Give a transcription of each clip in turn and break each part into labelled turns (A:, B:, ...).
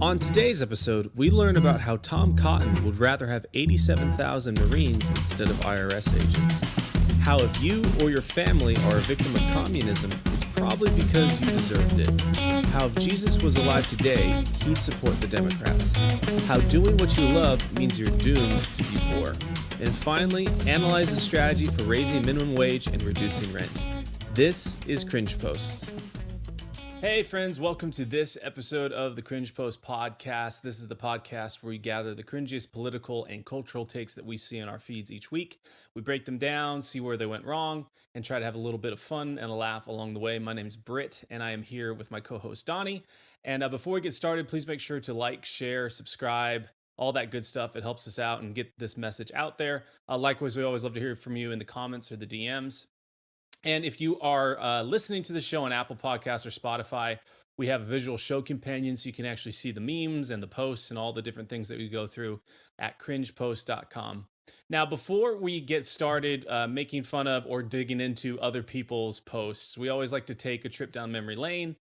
A: On today's episode, we learn about how Tom Cotton would rather have 87,000 Marines instead of IRS agents. How if you or your family are a victim of communism, it's probably because you deserved it. How if Jesus was alive today, he'd support the Democrats. How doing what you love means you're doomed to be poor. And finally, analyze the strategy for raising minimum wage and reducing rent. This is Cringe Posts. Hey friends, welcome to this episode of the Cringe Post podcast. This is the podcast where we gather the cringiest political and cultural takes that we see on our feeds each week. We break them down, see where they went wrong, and try to have a little bit of fun and a laugh along the way. My name is Britt, and I am here with my co-host Donnie. And before we get started, please make sure to like, share, subscribe, all that good stuff. It helps us out and get this message out there. Likewise, we always love to hear from you in the comments or the DMs. And if you are listening to the show on Apple Podcasts or Spotify, we have a visual show companion so you can actually see the memes and the posts and all the different things that we go through at cringepost.com. Now, before we get started making fun of or digging into other people's posts, we always like to take a trip down memory lane,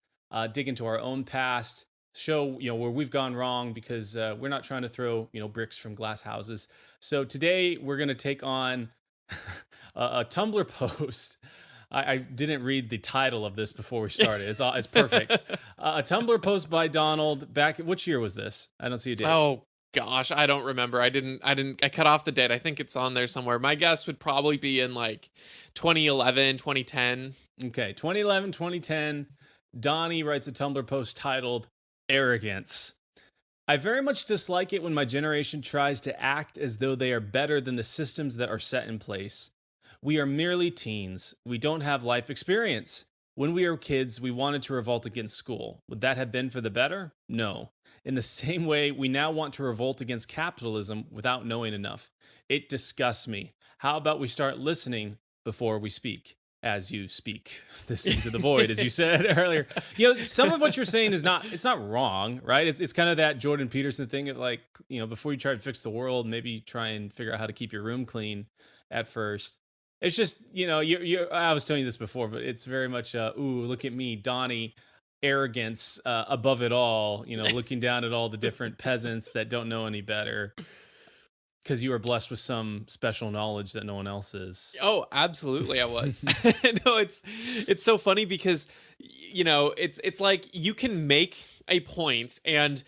A: dig into our own past, show where we've gone wrong, because we're not trying to throw bricks from glass houses. So today we're going to take on a Tumblr post. I didn't read the title of this before we started. It's perfect. A Tumblr post by Donald back. Which year was this? I don't see a date.
B: Oh gosh, I don't remember. I cut off the date. I think it's on there somewhere. My guess would probably be in like 2011, 2010.
A: Okay, 2011, 2010. Donnie writes a Tumblr post titled "Arrogance." I very much dislike it when my generation tries to act as though they are better than the systems that are set in place. We are merely teens. We don't have life experience. When we were kids, we wanted to revolt against school. Would that have been for the better? No. In the same way, we now want to revolt against capitalism without knowing enough. It disgusts me. How about we start listening before we speak? As you speak this into the void, as you said earlier. Some of what you're saying it's not wrong, right? It's kind of that Jordan Peterson thing of like, before you try to fix the world, maybe try and figure out how to keep your room clean at first. It's just, I was telling you this before, but it's very much, ooh, look at me, Donnie, arrogance above it all, looking down at all the different peasants that don't know any better because you are blessed with some special knowledge that no one else is.
B: Oh, absolutely, I was. No, it's so funny because, it's like you can make a point and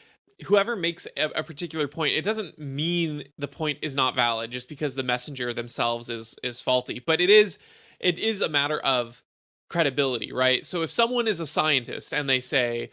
B: whoever makes a particular point, it doesn't mean the point is not valid just because the messenger themselves is faulty. But it is a matter of credibility, right? So if someone is a scientist and they say,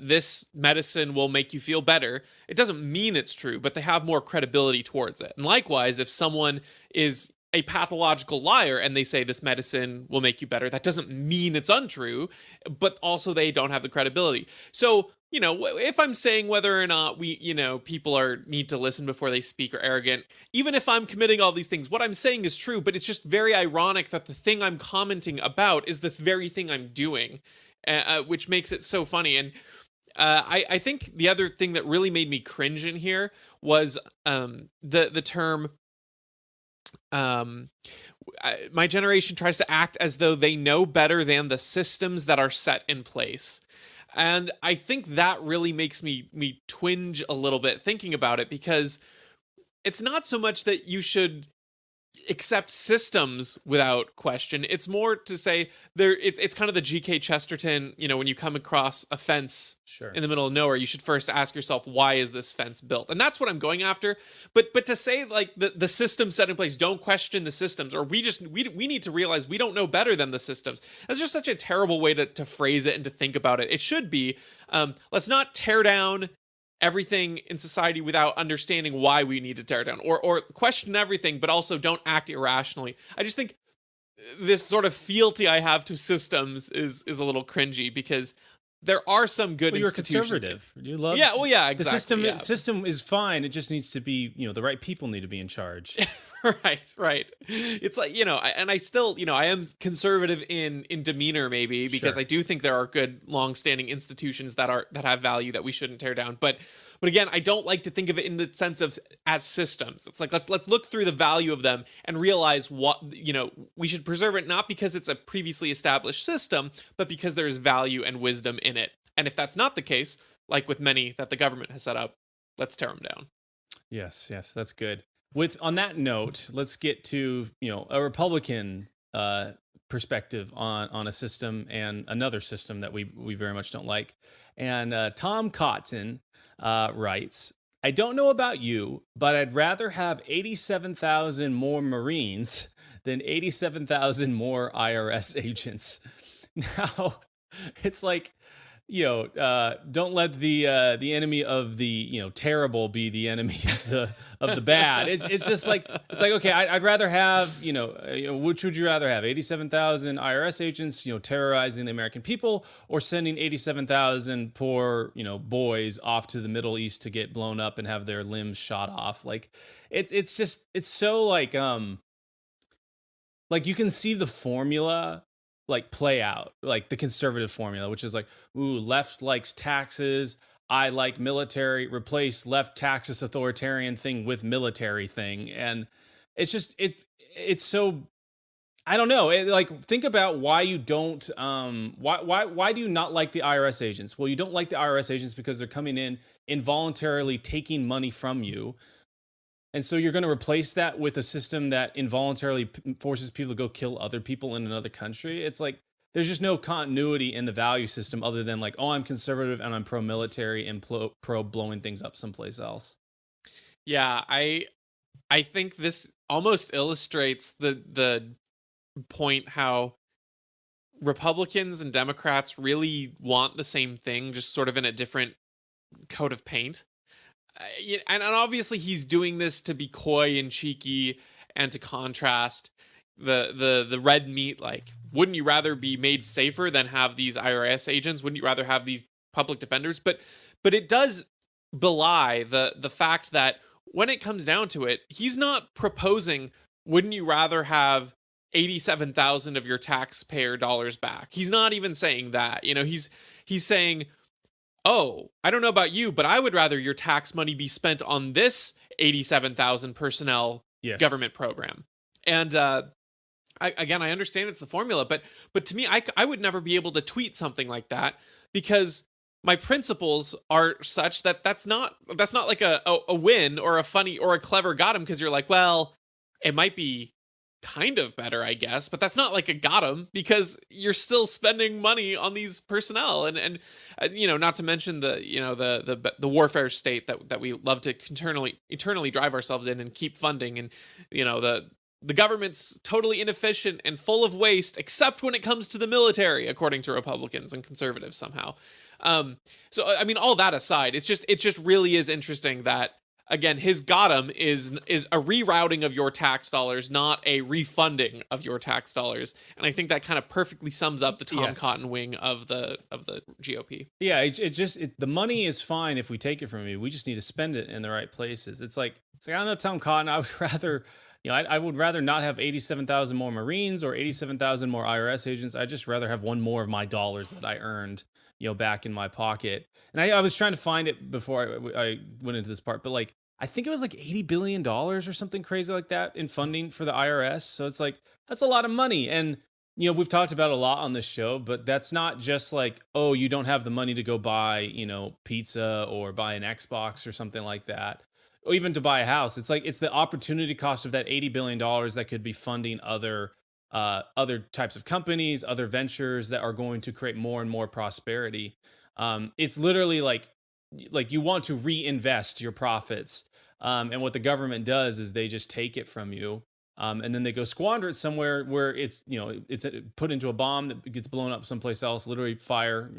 B: this medicine will make you feel better, it doesn't mean it's true, but they have more credibility towards it. And likewise, if someone is a pathological liar and they say this medicine will make you better, that doesn't mean it's untrue, but also they don't have the credibility. So, if I'm saying whether or not people need to listen before they speak or arrogant, even if I'm committing all these things, what I'm saying is true, but it's just very ironic that the thing I'm commenting about is the very thing I'm doing, which makes it so funny. And I think the other thing that really made me cringe in here was the term, my generation tries to act as though they know better than the systems that are set in place. And I think that really makes me twinge a little bit thinking about it, because it's not so much that you should accept systems without question. It's more to say it's kind of the G.K. Chesterton, when you come across a fence in the middle of nowhere, you should first ask yourself, why is this fence built? And that's what I'm going after. But to say like the system set in place, don't question the systems, or we need to realize we don't know better than the systems. That's just such a terrible way to phrase it and to think about it. It should be, let's not tear down everything in society without understanding why we need to tear it down, or question everything, but also don't act irrationally. I just think this sort of fealty I have to systems is a little cringy, because there are some good institutions.
A: You're conservative. You love.
B: Yeah. Well, yeah. Exactly.
A: The system is fine. It just needs to be, the right people need to be in charge.
B: Right. It's like, and I still, I am conservative in demeanor, maybe, because I do think there are good, long-standing institutions that have value that we shouldn't tear down. But again, I don't like to think of it in the sense of as systems. It's like let's look through the value of them and realize what we should preserve it, not because it's a previously established system, but because there's value and wisdom in it. And if that's not the case, like with many that the government has set up, let's tear them down.
A: Yes, that's good. With on that note, let's get to a Republican perspective on a system and another system that we very much don't like. And Tom Cotton writes, "I don't know about you, but I'd rather have 87,000 more Marines than 87,000 more IRS agents." Now, it's like, don't let the enemy of the terrible be the enemy of the bad. It's just like, okay, I'd rather have which would you rather have, 87,000 IRS agents terrorizing the American people, or sending 87,000 poor boys off to the Middle East to get blown up and have their limbs shot off? Like it's so like you can see the formula like play out, like the conservative formula, which is like, ooh, left likes taxes, I like military, replace left taxes authoritarian thing with military thing. And it's just it's so, I don't know. Like, think about why you don't why do you not like the IRS agents? Well, you don't like the IRS agents because they're coming in involuntarily taking money from you. And so you're going to replace that with a system that involuntarily forces people to go kill other people in another country. It's like there's just no continuity in the value system other than like, oh, I'm conservative and I'm pro-military and pro blowing things up someplace else.
B: Yeah, I think this almost illustrates the point how Republicans and Democrats really want the same thing, just sort of in a different coat of paint. And obviously he's doing this to be coy and cheeky and to contrast the red meat. Like, wouldn't you rather be made safer than have these IRS agents? Wouldn't you rather have these public defenders? But it does belie the fact that when it comes down to it, he's not proposing, wouldn't you rather have 87,000 of your taxpayer dollars back? He's not even saying that. He's saying, oh, I don't know about you, but I would rather your tax money be spent on this 87,000 personnel government program. And I understand it's the formula, but to me, I would never be able to tweet something like that because my principles are such that that's not like a win or a funny or a clever got him, because you're like, well, it might be kind of better, I guess, but that's not like a got him, because you're still spending money on these personnel, and not to mention the warfare state that we love to eternally drive ourselves in and keep funding, and the government's totally inefficient and full of waste, except when it comes to the military, according to Republicans and conservatives somehow. So I mean, all that aside, it just really is interesting that, again, his got is a rerouting of your tax dollars, not a refunding of your tax dollars. And I think that kind of perfectly sums up the Tom Cotton wing of the GOP.
A: Yeah, the money is fine if we take it from you. We just need to spend it in the right places. It's like I don't know, Tom Cotton, I would rather, I would rather not have 87,000 more Marines or 87,000 more IRS agents. I'd just rather have one more of my dollars that I earned, back in my pocket. And I was trying to find it before I went into this part, but like, I think it was like $80 billion or something crazy like that in funding for the IRS. So it's like, that's a lot of money. And, we've talked about a lot on this show, but that's not just like, oh, you don't have the money to go buy, pizza or buy an Xbox or something like that, or even to buy a house. It's like, it's the opportunity cost of that $80 billion that could be funding other types of companies, other ventures that are going to create more and more prosperity. It's literally like you want to reinvest your profits. And what the government does is they just take it from you. And then they go squander it somewhere where it's put into a bomb that gets blown up someplace else, literally fire,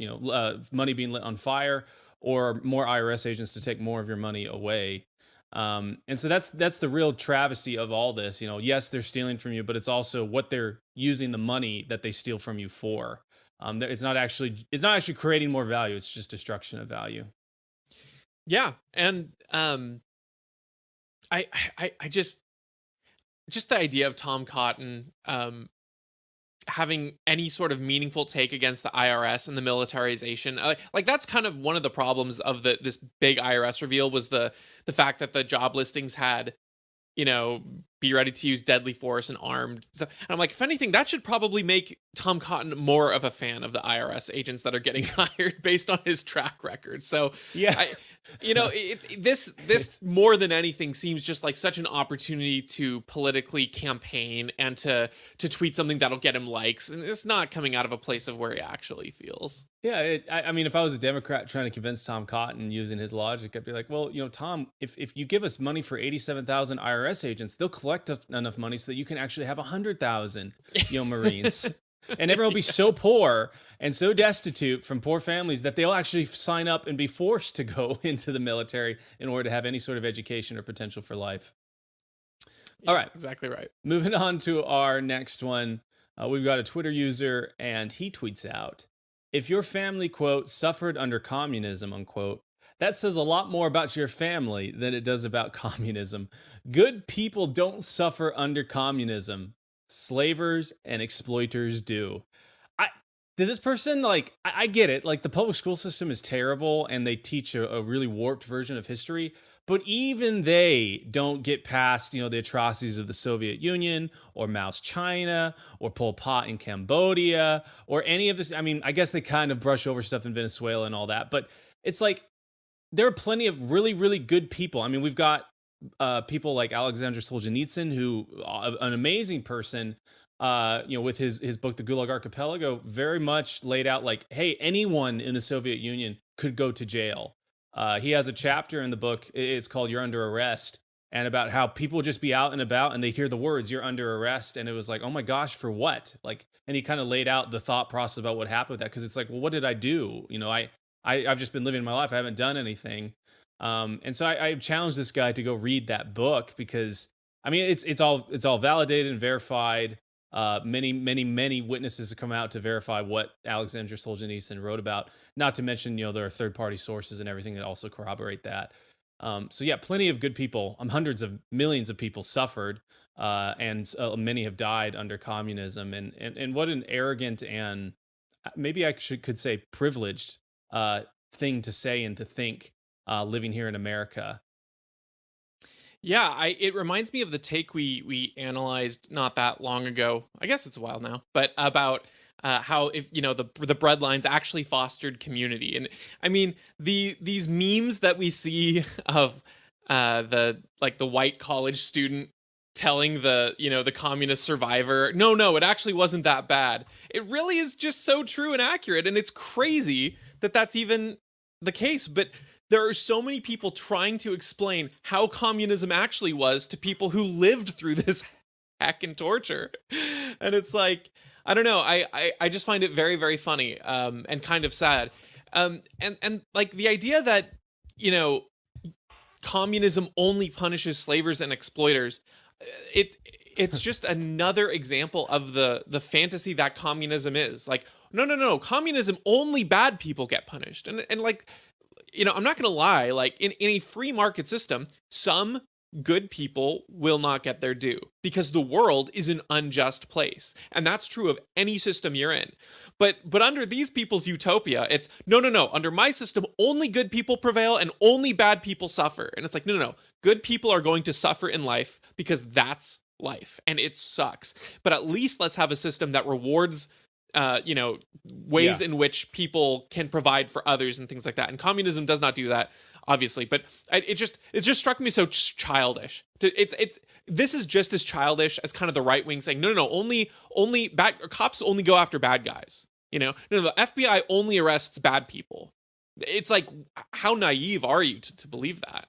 A: money being lit on fire, or more IRS agents to take more of your money away. And so that's the real travesty of all this. Yes, they're stealing from you, but it's also what they're using the money that they steal from you for. It's not actually creating more value. It's just destruction of value.
B: Yeah, and I just the idea of Tom Cotton having any sort of meaningful take against the IRS and the militarization, like that's kind of one of the problems of this big IRS reveal, was the fact that the job listings had, be ready to use deadly force and armed stuff. And I'm like, if anything, that should probably make Tom Cotton more of a fan of the IRS agents that are getting hired based on his track record. So
A: Yeah.
B: this more than anything seems just like such an opportunity to politically campaign and to tweet something that'll get him likes, and it's not coming out of a place of where he actually feels.
A: Yeah, I mean, if I was a Democrat trying to convince Tom Cotton using his logic, I'd be like, well, Tom, if you give us money for 87,000 IRS agents, they'll collect enough money so that you can actually have 100,000, Marines. And everyone will be so poor and so destitute from poor families that they'll actually sign up and be forced to go into the military in order to have any sort of education or potential for life.
B: Yeah, all right. Exactly right.
A: Moving on to our next one. We've got a Twitter user, and he tweets out, if your family, quote, suffered under communism, unquote, that says a lot more about your family than it does about communism. Good people don't suffer under communism. Slavers and exploiters do. Did this person, I get it. Like, the public school system is terrible and they teach a really warped version of history, but even they don't get past, the atrocities of the Soviet Union or Mao's China or Pol Pot in Cambodia or any of this. I mean, I guess they kind of brush over stuff in Venezuela and all that, but it's like there are plenty of really, really good people. I mean, we've got people like Alexander Solzhenitsyn, who an amazing person, with his book, The Gulag Archipelago, very much laid out like, hey, anyone in the Soviet Union could go to jail. He has a chapter in the book, it's called You're Under Arrest, and about how people would just be out and about and they hear the words, you're under arrest. And it was like, oh my gosh, for what? Like, and he kind of laid out the thought process about what happened with that. Cause it's like, well, what did I do? I've just been living my life. I haven't done anything. And so I challenged this guy to go read that book because, I mean, it's all validated and verified. Many witnesses have come out to verify what Alexander Solzhenitsyn wrote about. Not to mention, there are third-party sources and everything that also corroborate that. So yeah, plenty of good people. Hundreds of millions of people suffered, and many have died under communism. And what an arrogant and maybe I could say privileged thing to say and to think, living here in America.
B: Yeah, it reminds me of the take we analyzed not that long ago. I guess it's a while now, but about how if the breadlines actually fostered community. And I mean these memes that we see of the white college student telling the communist survivor, no, it actually wasn't that bad. It really is just so true and accurate, and it's crazy that that's even the case. But there are so many people trying to explain how communism actually was to people who lived through this heck and torture. And it's like, I don't know. I just find it very, very funny, and kind of sad. And like the idea that, communism only punishes slavers and exploiters. It's just another example of the fantasy that communism is. Like, no. Communism, only bad people get punished. And like, I'm not going to lie, like in a free market system, some good people will not get their due because the world is an unjust place. And that's true of any system you're in. But under these people's utopia, it's no. Under my system, only good people prevail and only bad people suffer. And it's like, no. Good people are going to suffer in life because that's life and it sucks. But at least let's have a system that rewards ways in which people can provide for others and things like that. And communism does not do that, obviously. But it just struck me so childish. This is just as childish as kind of the right wing saying, no, only bad cops only go after bad guys. No, the FBI only arrests bad people. It's like, how naive are you to believe that?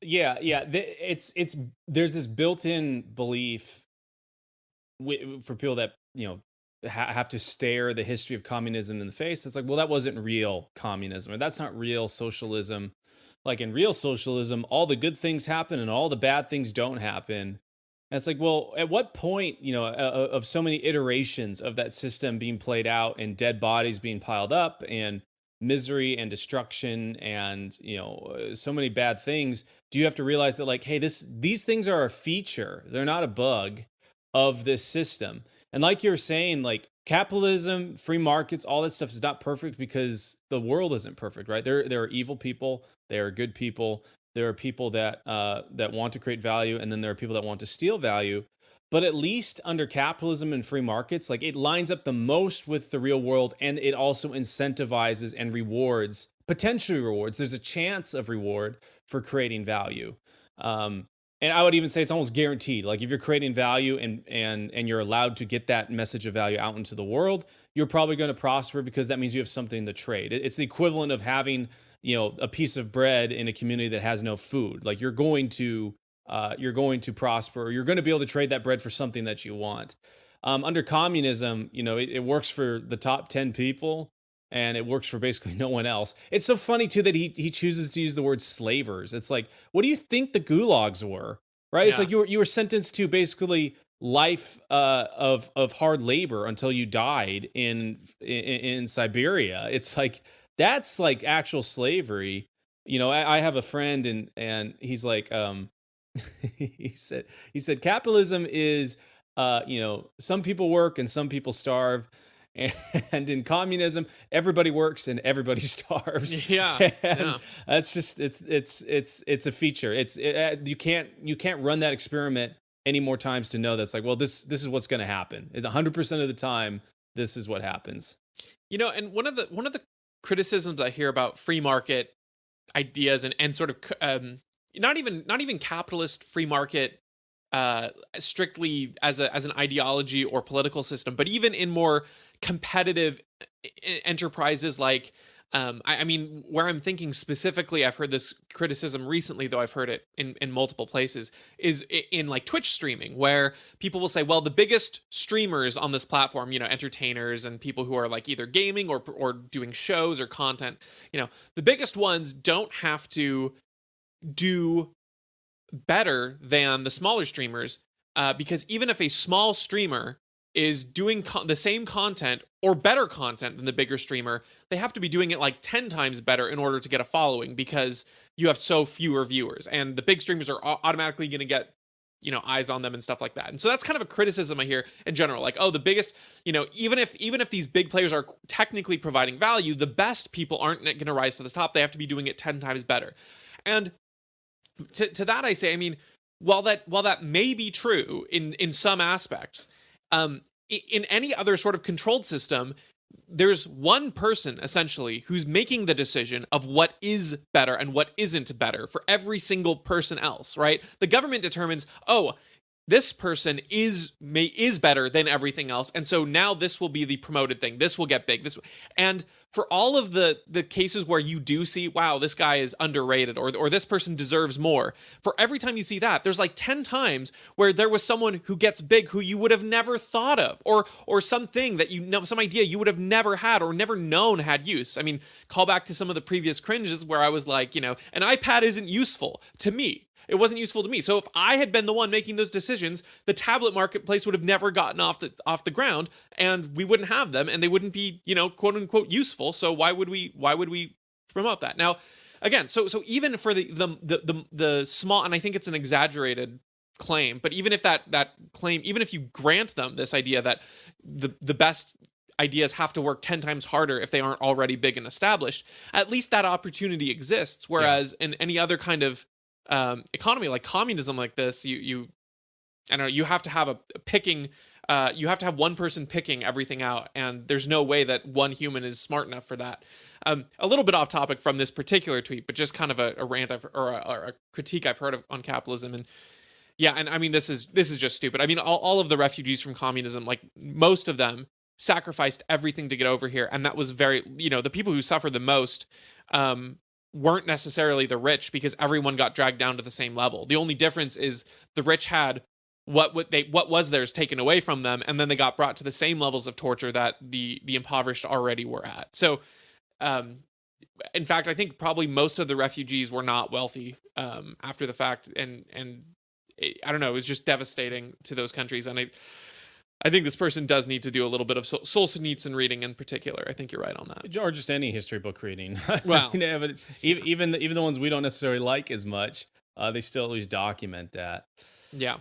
A: Yeah. It's there's this built-in belief for people that have to stare the history of communism in the face. It's like, well, that wasn't real communism, or that's not real socialism. Like, in real socialism, all the good things happen and all the bad things don't happen. And it's like, well, at what point, of so many iterations of that system being played out and dead bodies being piled up and misery and destruction and, so many bad things, do you have to realize that, like, hey, these things are a feature. They're not a bug of this system. And like you're saying, like, capitalism, free markets, all that stuff is not perfect because the world isn't perfect, right? There are evil people, there are good people, There are people that want to create value, and then there are people that want to steal value. But at least under capitalism and free markets, like it lines up the most with the real world, and it also incentivizes and rewards, potentially rewards. There's a chance of reward for creating value. Um, and I would even say it's almost guaranteed. Like if you're creating value and you're allowed to get that message of value out into the world, you're probably going to prosper because that means you have something to trade. It's the equivalent of having, a piece of bread in a community that has no food. Like you're going to prosper, or you're going to be able to trade that bread for something that you want. Under communism, it works for the top 10 people, and it works for basically no one else. It's so funny too that he chooses to use the word slavers. It's like, what do you think the gulags were? Right? It's
B: Yeah.
A: like you were sentenced to basically life of hard labor until you died in Siberia. It's like that's like actual slavery. I have a friend, and he's like, he said capitalism is, some people work and some people starve, and in communism everybody works and everybody starves.
B: Yeah.
A: And
B: Yeah.
A: that's just it's a feature. You can't run that experiment any more times to know that's like, well, this is what's going to happen. Is 100% of the time this is what happens.
B: And one of the criticisms I hear about free market ideas and sort of not even capitalist free market strictly as an ideology or political system, but even in more competitive enterprises like I mean, where I'm thinking specifically, I've heard this criticism recently, though I've heard it in multiple places, is in like Twitch streaming, where people will say, well, the biggest streamers on this platform, entertainers and people who are like either gaming or doing shows or content, the biggest ones don't have to do better than the smaller streamers, because even if a small streamer is doing the same content or better content than the bigger streamer, they have to be doing it like 10 times better in order to get a following, because you have so fewer viewers, and the big streamers are automatically going to get eyes on them and stuff like that. And so that's kind of a criticism I hear in general, like, oh, the biggest, even if these big players are technically providing value, the best people aren't going to rise to the top. They have to be doing it 10 times better. And to that I say, I mean, while that may be true in some aspects, in any other sort of controlled system, there's one person essentially who's making the decision of what is better and what isn't better for every single person else, right? The government determines, oh, this person is better than everything else, and so now this will be the promoted thing. This will get big. And for all of the cases where you do see, wow, this guy is underrated, or this person deserves more. For every time you see that, there's like 10 times where there was someone who gets big who you would have never thought of, or something that some idea you would have never had or never known had use. I mean, call back to some of the previous cringes where I was like, an iPad isn't useful to me. It wasn't useful to me. So if I had been the one making those decisions, the tablet marketplace would have never gotten off the ground, and we wouldn't have them, and they wouldn't be, quote unquote useful. So why would we promote that? Now, again, so even for the small, and I think it's an exaggerated claim, but even if that claim, even if you grant them this idea that the best ideas have to work 10 times harder if they aren't already big and established, at least that opportunity exists. Whereas in any other kind of economy like communism like this, you I don't know, you have to have you have to have one person picking everything out, and there's no way that one human is smart enough for that. A little bit off topic from this particular tweet, but just kind of a rant or a critique I've heard on capitalism. And yeah, and I mean, this is just stupid. I mean, all of the refugees from communism, like most of them sacrificed everything to get over here, and that was very, the people who suffered the most weren't necessarily the rich, because everyone got dragged down to the same level. The only difference is the rich had what was theirs taken away from them, and then they got brought to the same levels of torture that the impoverished already were at. So in fact, I think probably most of the refugees were not wealthy after the fact, and I don't know, it was just devastating to those countries. And I think this person does need to do a little bit of Solzhenitsyn reading in particular. I think you're right on that.
A: Or just any history book reading.
B: Well,
A: but even the ones we don't necessarily like as much, they still at least document that.
B: Yeah.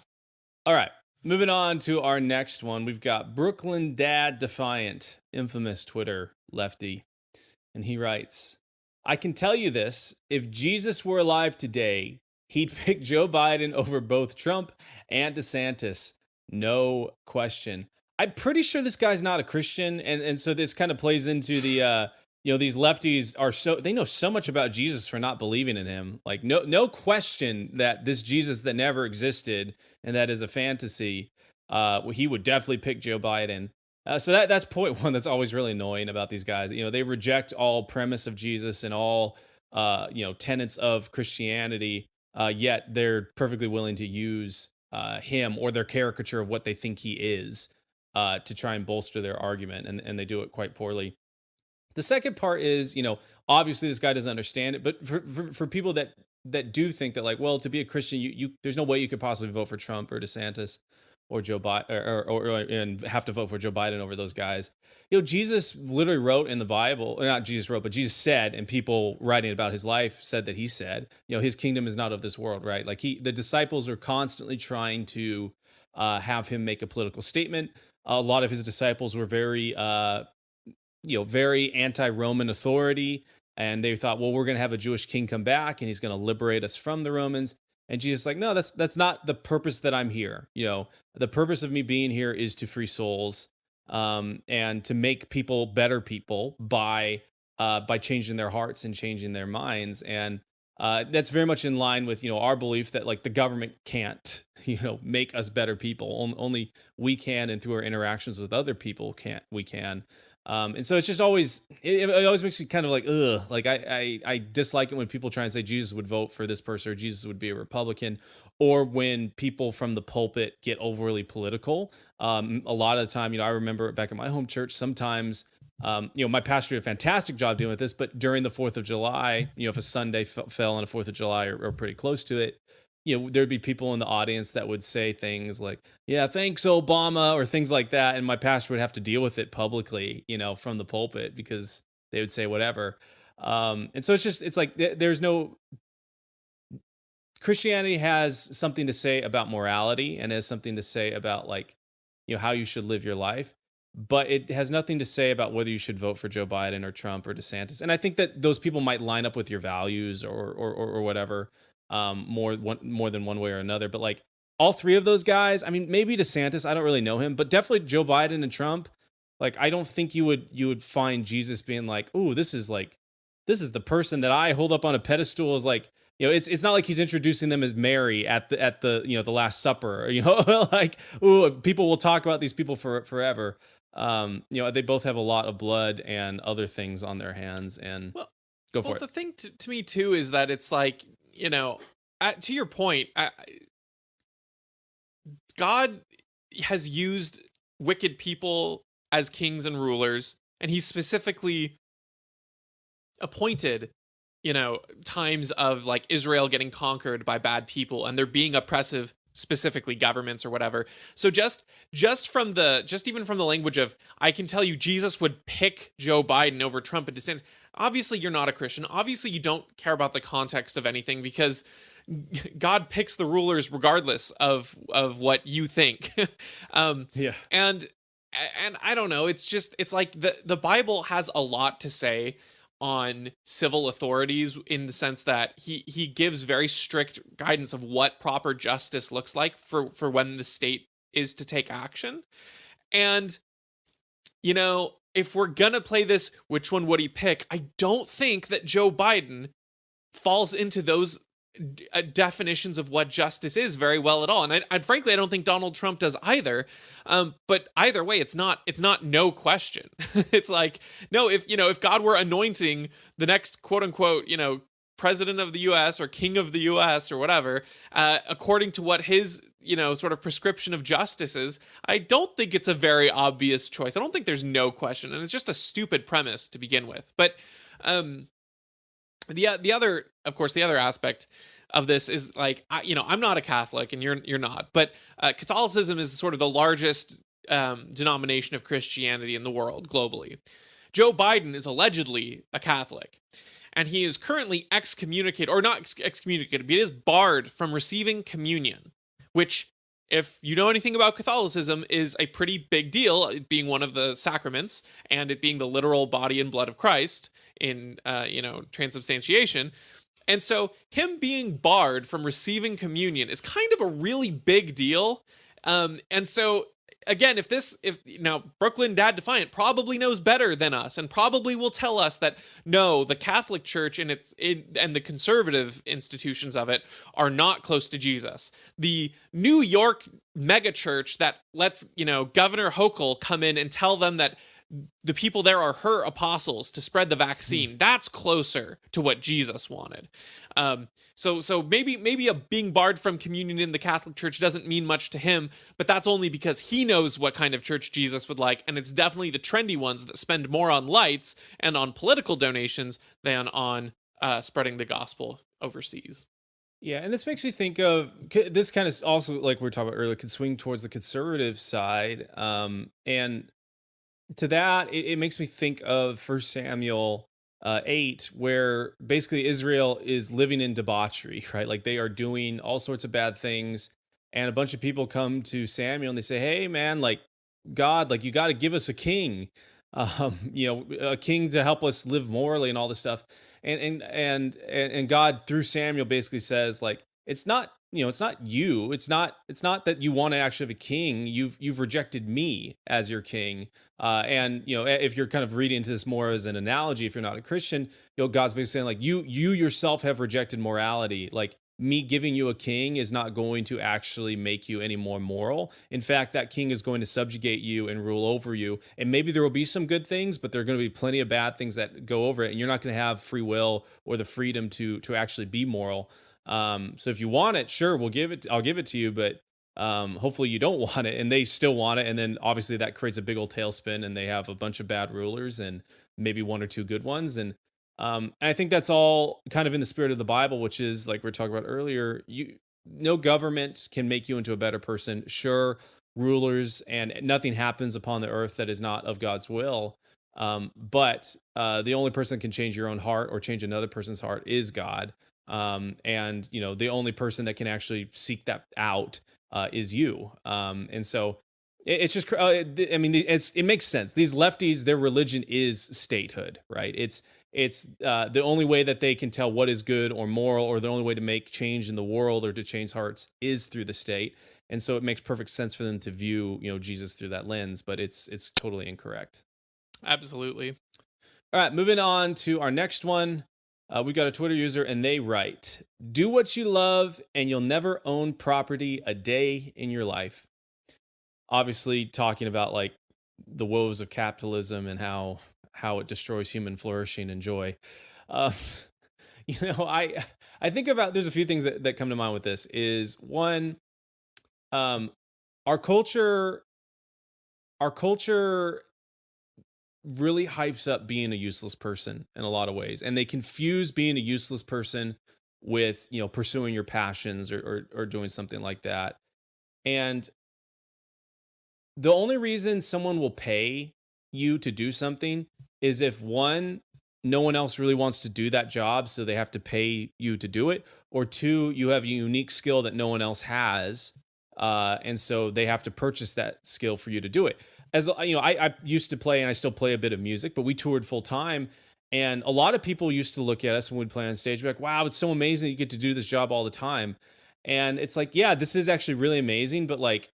A: All right, moving on to our next one. We've got Brooklyn Dad Defiant, infamous Twitter lefty, and he writes, I can tell you this, if Jesus were alive today, he'd pick Joe Biden over both Trump and DeSantis. No question. I'm pretty sure this guy's not a Christian, and so this kind of plays into the these lefties are they know so much about Jesus for not believing in him. Like no question that this Jesus that never existed and that is a fantasy, he would definitely pick Joe Biden. So that's point one that's always really annoying about these guys. They reject all premise of Jesus and all tenets of Christianity, yet they're perfectly willing to use him or their caricature of what they think he is to try and bolster their argument, and they do it quite poorly. The second part is, obviously this guy doesn't understand it, but for people that do think that, like, well, to be a Christian, you there's no way you could possibly vote for Trump or DeSantis or Joe Biden or and have to vote for Joe Biden over those guys. Jesus literally wrote in the Bible, or not Jesus wrote, but Jesus said, and people writing about his life said that he said, his kingdom is not of this world, right? Like the disciples are constantly trying to have him make a political statement. A lot of his disciples were very very anti-Roman authority. And they thought, well, we're going to have a Jewish king come back and he's going to liberate us from the Romans. And Jesus is like, no, that's not the purpose that I'm here. The purpose of me being here is to free souls, and to make people better people by changing their hearts and changing their minds. And that's very much in line with our belief that, like, the government can't make us better people. Only we can, and through our interactions with other people we can. And so it's just always, it always makes me kind of like, ugh, like I dislike it when people try and say Jesus would vote for this person or Jesus would be a Republican, or when people from the pulpit get overly political. A lot of the time, I remember back in my home church, sometimes, my pastor did a fantastic job dealing with this, but during the 4th of July, if a Sunday fell on the 4th of July or pretty close to it, there'd be people in the audience that would say things like, yeah, thanks, Obama, or things like that. And my pastor would have to deal with it publicly, from the pulpit, because they would say whatever. And so it's like, there's no, Christianity has something to say about morality and has something to say about, like, how you should live your life, but it has nothing to say about whether you should vote for Joe Biden or Trump or DeSantis. And I think that those people might line up with your values or whatever, more than one way or another. But, like, all three of those guys, I mean, maybe DeSantis, I don't really know him, but definitely Joe Biden and Trump. Like, I don't think you would find Jesus being like, "Ooh, this is the person that I hold up on a pedestal," as, like, it's not like he's introducing them as Mary at the the Last Supper, like, ooh, people will talk about these people forever. They both have a lot of blood and other things on their hands, and go for it.
B: The thing to me too is that it's like, to your point, God has used wicked people as kings and rulers, and he specifically appointed, times of, like, Israel getting conquered by bad people and there being oppressive, specifically governments or whatever. So just even from the language of, I can tell you Jesus would pick Joe Biden over Trump and DeSantis. Obviously you're not a Christian. Obviously you don't care about the context of anything, because God picks the rulers regardless of what you think.
A: Yeah.
B: And I don't know, it's like the Bible has a lot to say on civil authorities, in the sense that he gives very strict guidance of what proper justice looks like for when the state is to take action. And, if we're gonna play this, which one would he pick? I don't think that Joe Biden falls into those definitions of what justice is very well at all. And I frankly, I don't think Donald Trump does either. But either way, it's not no question. It's like, no, if God were anointing the next quote unquote, president of the US or king of the US or whatever, according to what his, sort of prescription of justice is, I don't think it's a very obvious choice. I don't think there's no question. And it's just a stupid premise to begin with. But, the other aspect of this is, like, I'm not a Catholic and you're not, but Catholicism is sort of the largest denomination of Christianity in the world globally. Joe Biden is allegedly a Catholic, and he is currently excommunicated, or not excommunicated, but he is barred from receiving communion, which if you know anything about Catholicism, is a pretty big deal, it being one of the sacraments and it being the literal body and blood of Christ in, transubstantiation. And so him being barred from receiving communion is kind of a really big deal. And so again, if now Brooklyn Dad Defiant probably knows better than us and probably will tell us that no, the Catholic Church and and the conservative institutions of it are not close to Jesus. The New York mega church that lets, Governor Hochul come in and tell them that the people there are her apostles to spread the vaccine. That's closer to what Jesus wanted. So maybe being barred from communion in the Catholic Church doesn't mean much to him, but that's only because he knows what kind of church Jesus would like, and it's definitely the trendy ones that spend more on lights and on political donations than on spreading the gospel overseas.
A: Yeah, and this makes me think of this kind of also like we were talking about earlier, could swing towards the conservative side, and to that, it makes me think of First Samuel 8, where basically Israel is living in debauchery, right? Like they are doing all sorts of bad things, and a bunch of people come to Samuel and they say, "Hey, man, like God, like you got to give us a king, a king to help us live morally and all this stuff." And God through Samuel basically says, like, it's not it's not you, it's not that you want to actually have a king. You've rejected me as your king. And if you're kind of reading into this more as an analogy, if you're not a Christian, God's basically saying like you yourself have rejected morality. Like me giving you a king is not going to actually make you any more moral. In fact, that king is going to subjugate you and rule over you. And maybe there will be some good things, but there are going to be plenty of bad things that go over it. And you're not going to have free will or the freedom to actually be moral. So if you want it, sure, I'll give it to you, but hopefully you don't want it, and they still want it. And then obviously that creates a big old tailspin, and they have a bunch of bad rulers and maybe one or two good ones. And I think that's all kind of in the spirit of the Bible, which is like we were talking about earlier. No government can make you into a better person. Sure, rulers and nothing happens upon the earth that is not of God's will. But the only person that can change your own heart or change another person's heart is God. And the only person that can actually seek that out is you. And so it's just, I mean, it makes sense. These lefties, their religion is statehood, right? It's the only way that they can tell what is good or moral, or the only way to make change in the world or to change hearts is through the state. And so it makes perfect sense for them to view, Jesus through that lens, but it's totally incorrect.
B: Absolutely.
A: All right, moving on to our next one. We got a Twitter user, and they write, "Do what you love, and you'll never own property a day in your life." Obviously, talking about like the woes of capitalism and how it destroys human flourishing and joy. Uh, I think about there's a few things that come to mind with this. Is one, our culture really hypes up being a useless person in a lot of ways, and they confuse being a useless person with pursuing your passions or doing something like that. And the only reason someone will pay you to do something is if one, no one else really wants to do that job, so they have to pay you to do it, or two, you have a unique skill that no one else has, and so they have to purchase that skill for you to do it. As I used to play, and I still play a bit of music, but we toured full time, and a lot of people used to look at us when we'd play on stage, be like, "Wow, it's so amazing that you get to do this job all the time." And it's like, yeah, this is actually really amazing, but like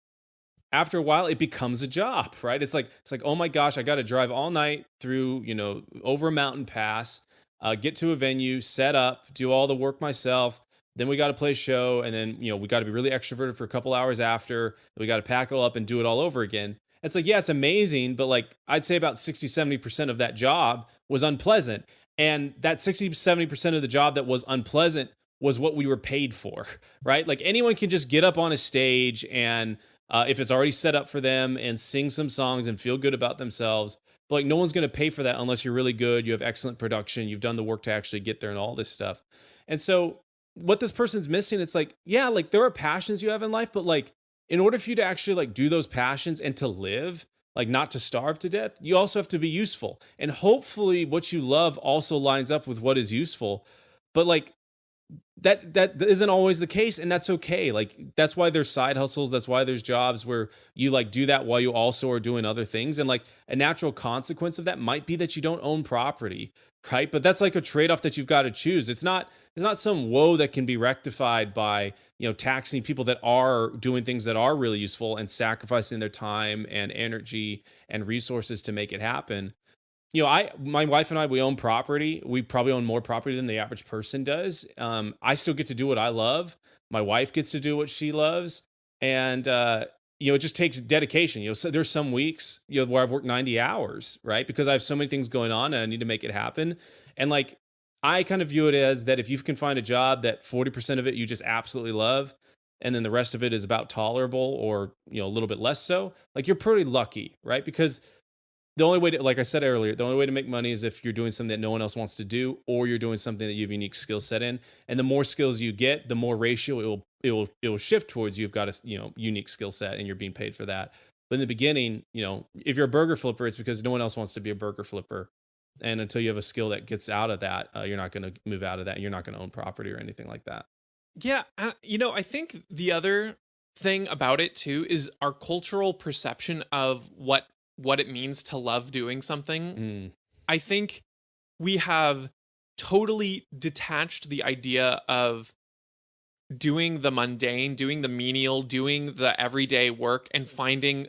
A: after a while, it becomes a job, right? It's like, oh my gosh, I got to drive all night through, over a mountain pass, get to a venue, set up, do all the work myself. Then we got to play a show, and then we got to be really extroverted for a couple hours after. We got to pack it all up and do it all over again. It's like, yeah, it's amazing, but like I'd say about 60-70% of that job was unpleasant. And that 60-70% of the job that was unpleasant was what we were paid for, right? Like anyone can just get up on a stage and if it's already set up for them and sing some songs and feel good about themselves. But like no one's going to pay for that unless you're really good, you have excellent production, you've done the work to actually get there and all this stuff. And so what this person's missing, it's like, yeah, like there are passions you have in life, but like in order for you to actually like do those passions and to live, like not to starve to death, you also have to be useful. And hopefully what you love also lines up with what is useful. But like that isn't always the case, and that's okay. Like, that's why there's side hustles, that's why there's jobs where you like do that while you also are doing other things. And like a natural consequence of that might be that you don't own property, right? But that's like a trade-off that you've got to choose. It's not some woe that can be rectified by, taxing people that are doing things that are really useful and sacrificing their time and energy and resources to make it happen. My wife and I, we own property. We probably own more property than the average person does. I still get to do what I love. My wife gets to do what she loves. And, it just takes dedication. So there's some weeks, where I've worked 90 hours, right? Because I have so many things going on and I need to make it happen. And like, I kind of view it as that if you can find a job that 40% of it you just absolutely love, and then the rest of it is about tolerable or, a little bit less so, like you're pretty lucky, right? Because the only way to, like I said earlier, the only way to make money is if you're doing something that no one else wants to do, or you're doing something that you have a unique skill set in. And the more skills you get, the more ratio it will shift towards you've got a unique skill set and you're being paid for that. But in the beginning, if you're a burger flipper, it's because no one else wants to be a burger flipper. And until you have a skill that gets out of that, you're not going to move out of that. And you're not going to own property or anything like that.
B: Yeah, I think the other thing about it too is our cultural perception of what it means to love doing something.
A: Mm.
B: I think we have totally detached the idea of doing the mundane, doing the menial, doing the everyday work and finding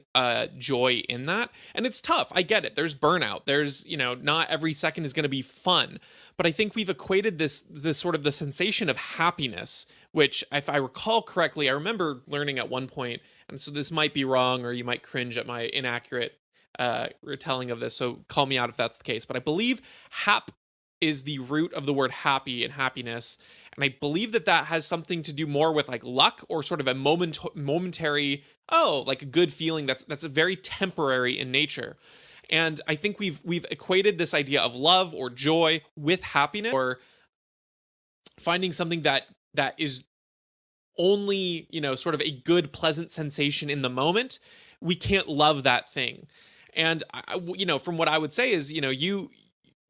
B: joy in that. And it's tough. I get it. There's burnout. There's, not every second is going to be fun. But I think we've equated this sort of the sensation of happiness, which if I recall correctly, I remember learning at one point, and so this might be wrong or you might cringe at my inaccurate retelling of this. So call me out if that's the case. But I believe hap is the root of the word happy and happiness. And I believe that has something to do more with like luck or sort of a momentary, like a good feeling that's a very temporary in nature. And I think we've equated this idea of love or joy with happiness, or finding something that is only, sort of a good, pleasant sensation in the moment. We can't love that thing. And from what I would say is,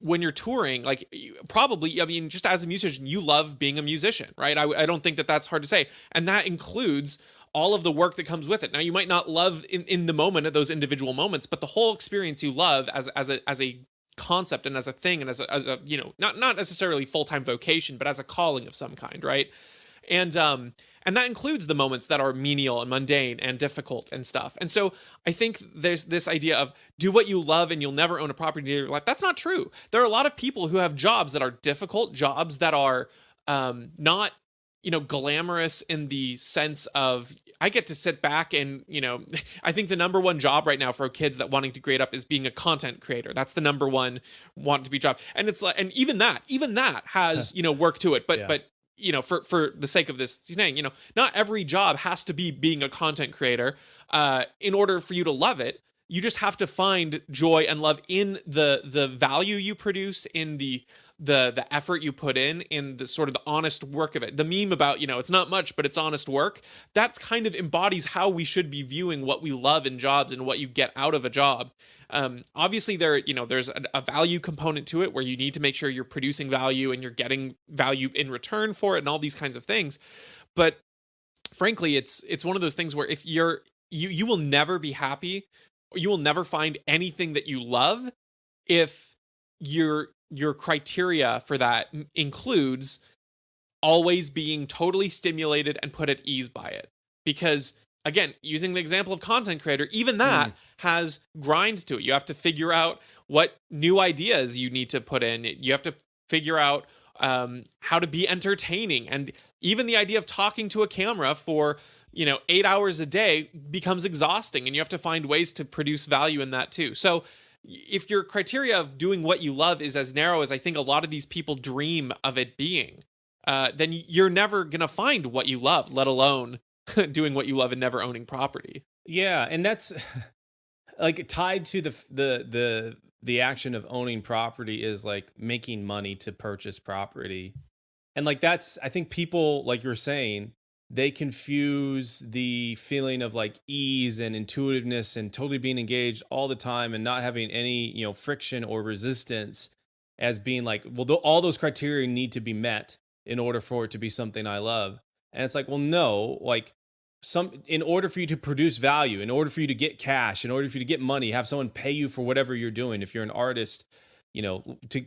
B: when you're touring, like probably, I mean, just as a musician, you love being a musician, right? I don't think that that's hard to say. And that includes all of the work that comes with it. Now, you might not love in the moment at those individual moments, but the whole experience you love as a concept and as a thing and as a not necessarily full-time vocation, but as a calling of some kind, right? And that includes the moments that are menial and mundane and difficult and stuff. And so I think there's this idea of do what you love and you'll never own a property in your life. That's not true. There are a lot of people who have jobs that are difficult, jobs that are not, glamorous in the sense of I get to sit back and, I think the number one job right now for kids that wanting to grade up is being a content creator. That's the number one want to be job. And it's like, and even that has, work to it. But,
A: Yeah.
B: but for the sake of this saying, not every job has to be being a content creator in order for you to love it. You just have to find joy and love in the value you produce, in the effort you put in the sort of the honest work of it. The meme about, it's not much, but it's honest work. That kind of embodies how we should be viewing what we love in jobs and what you get out of a job. Obviously there's a value component to it where you need to make sure you're producing value and you're getting value in return for it and all these kinds of things. But frankly, it's one of those things where if you will never be happy, or you will never find anything that you love if your criteria for that includes always being totally stimulated and put at ease by it. Because again, using the example of content creator, even that has grind to it. You have to figure out what new ideas you need to put in. You have to figure out how to be entertaining. And even the idea of talking to a camera for 8 hours a day becomes exhausting, and you have to find ways to produce value in that too. So if your criteria of doing what you love is as narrow as I think a lot of these people dream of it being, then you're never going to find what you love, let alone doing what you love and never owning property.
A: Yeah. And that's like tied to the action of owning property is like making money to purchase property. And like, I think people, like you're saying, they confuse the feeling of like ease and intuitiveness and totally being engaged all the time and not having any, friction or resistance as being like, well, all those criteria need to be met in order for it to be something I love. And it's like, well, no, like in order for you to produce value, in order for you to get cash, in order for you to get money, have someone pay you for whatever you're doing. If you're an artist,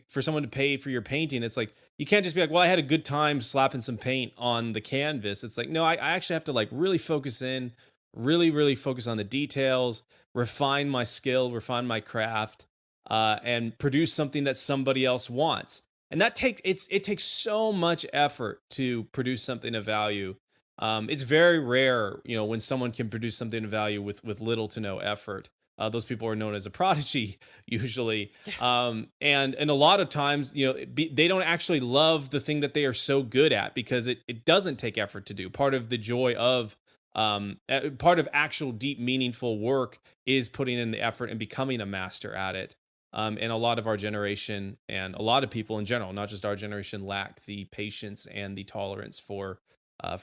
A: for someone to pay for your painting, it's like you can't just be like, well, I had a good time slapping some paint on the canvas. It's like, no, I actually have to like really focus in, really, really focus on the details, refine my skill, refine my craft, and produce something that somebody else wants. And it takes so much effort to produce something of value. It's very rare, when someone can produce something of value with little to no effort. Those people are known as a prodigy usually, and a lot of times, they don't actually love the thing that they are so good at because it doesn't take effort to do. Part of the joy of part of actual deep, meaningful work is putting in the effort and becoming a master at it. And a lot of our generation and a lot of people in general, not just our generation, lack the patience and the tolerance for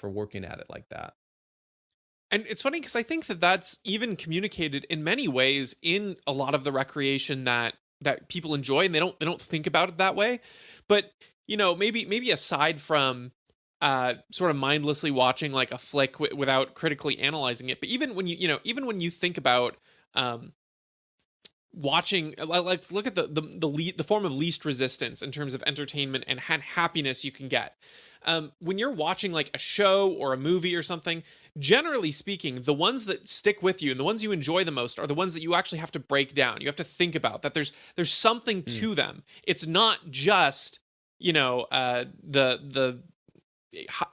A: working at it like that.
B: And it's funny because I think that that's even communicated in many ways in a lot of the recreation that people enjoy, and they don't think about it that way. But maybe aside from sort of mindlessly watching like a flick without critically analyzing it, but even when even when you think about watching, let's look at the form of least resistance in terms of entertainment and happiness you can get. When you're watching like a show or a movie or something, generally speaking, the ones that stick with you and the ones you enjoy the most are the ones that you actually have to break down. You have to think about that. There's something to them. It's not just the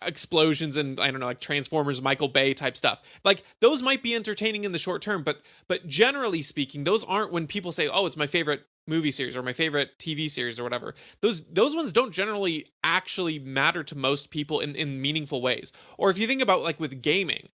B: explosions and I don't know, like Transformers, Michael Bay type stuff. Like those might be entertaining in the short term, but generally speaking, those aren't when people say, "Oh, it's my favorite movie series or my favorite TV series or whatever." Those ones don't generally actually matter to most people in meaningful ways. Or if you think about like with gaming,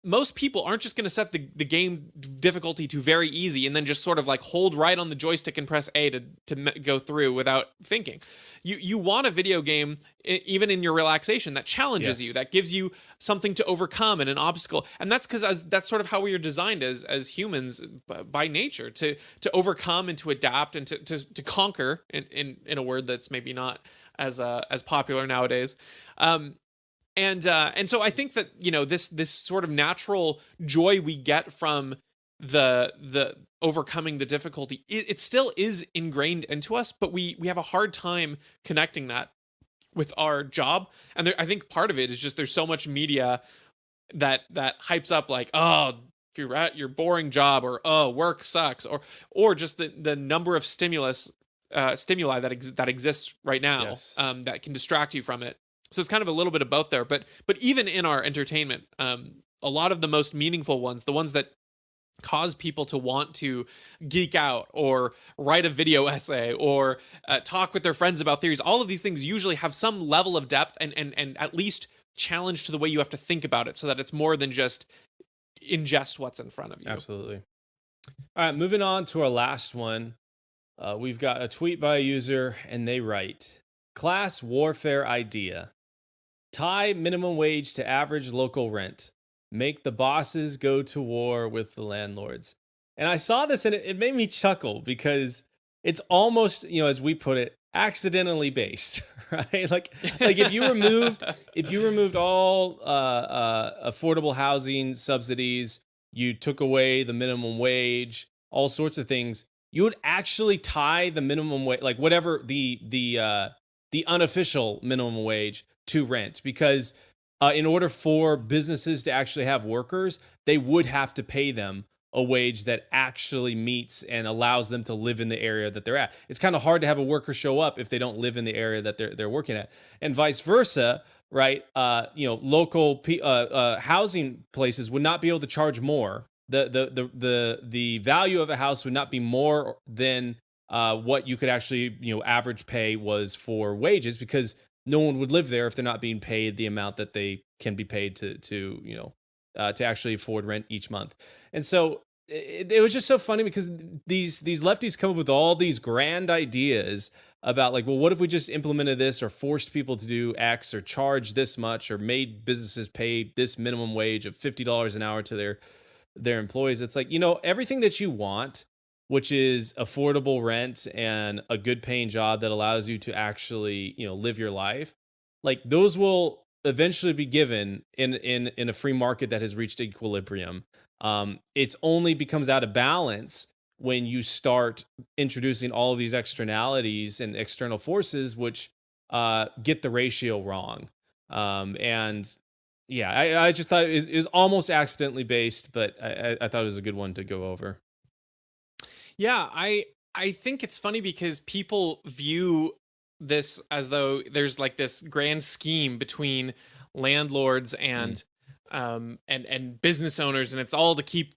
B: most people aren't just going to set the game difficulty to very easy and then just sort of like hold right on the joystick and press A to go through without thinking. You want a video game, even in your relaxation, that challenges you, that gives you something to overcome and an obstacle. And that's because that's sort of how we are designed as humans by nature, to overcome and to adapt and to conquer, in a word that's maybe not as popular nowadays. And so I think that this sort of natural joy we get from the overcoming the difficulty, it still is ingrained into us, but we have a hard time connecting that with our job. And I think part of it is just there's so much media that hypes up like, oh, you're at your boring job, or oh, work sucks, or just the number of stimuli that exists right now, that can distract you from it. So it's kind of a little bit of both there. But even in our entertainment, a lot of the most meaningful ones, the ones that cause people to want to geek out or write a video essay or talk with their friends about theories, all of these things usually have some level of depth and at least challenge to the way you have to think about it, so that it's more than just ingest what's in front of you.
A: Absolutely. All right, moving on to our last one. We've got a tweet by a user, and they write, "Class warfare idea. Tie minimum wage to average local rent. Make the bosses go to war with the landlords." And I saw this and it made me chuckle because it's almost, as we put it, accidentally based, right? Like if you removed all affordable housing subsidies, you took away the minimum wage, all sorts of things, you would actually tie the minimum wage, like whatever the unofficial minimum wage, to rent, because in order for businesses to actually have workers, they would have to pay them a wage that actually meets and allows them to live in the area that they're at. It's kind of hard to have a worker show up if they don't live in the area that they're working at, and vice versa, right? Local housing places would not be able to charge more. The value of a house would not be more than what you could actually average pay was for wages, because no one would live there if they're not being paid the amount that they can be paid to actually afford rent each month. And so it was just so funny because these lefties come up with all these grand ideas about like, well, what if we just implemented this, or forced people to do X, or charge this much, or made businesses pay this minimum wage of $50 an hour to their employees. It's like, everything that you want, which is affordable rent and a good paying job that allows you to actually, live your life. like those will eventually be given in a free market that has reached equilibrium. It's only becomes out of balance when you start introducing all of these externalities and external forces, which get the ratio wrong. And yeah, I just thought it was almost accidentally based, but I thought it was a good one to go over.
B: Yeah, I think it's funny because people view this as though there's like this grand scheme between landlords
A: Mm.
B: and business owners, and it's all to keep